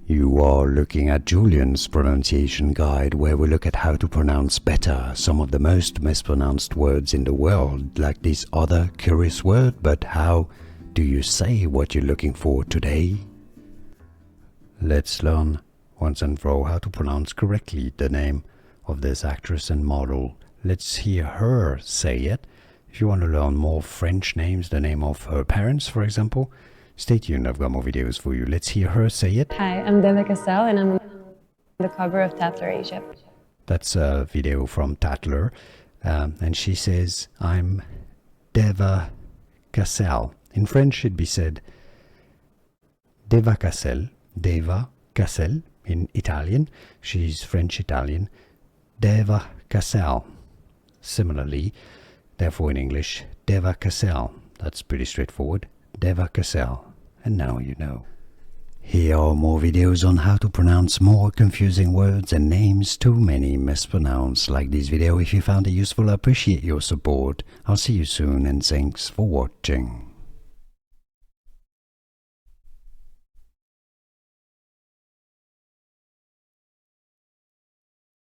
You are looking at Julian's pronunciation guide, where we look at how to pronounce better some of the most mispronounced words in the world, like this other curious word. But how do you say what you're looking for today? Let's learn once and for all how to pronounce correctly the name of this actress and model. Let's hear her say it. If you want to learn more French names, the name of her parents, for example, stay tuned, I've got more videos for you. Let's hear her say it. Hi, I'm Deva Cassel and I'm on the cover of Tatler Asia. That's a video from Tatler. And she says, I'm Deva Cassel. In French, it'd be said Deva Cassel. Deva Cassel in Italian. She's French-Italian. Deva Cassel. Similarly, therefore in English, Deva Cassel. That's pretty straightforward. Deva Cassel. And now you know. Here are more videos on how to pronounce more confusing words and names too many mispronounced. Like this video if you found it useful. I appreciate your support. I'll see you soon and thanks for watching.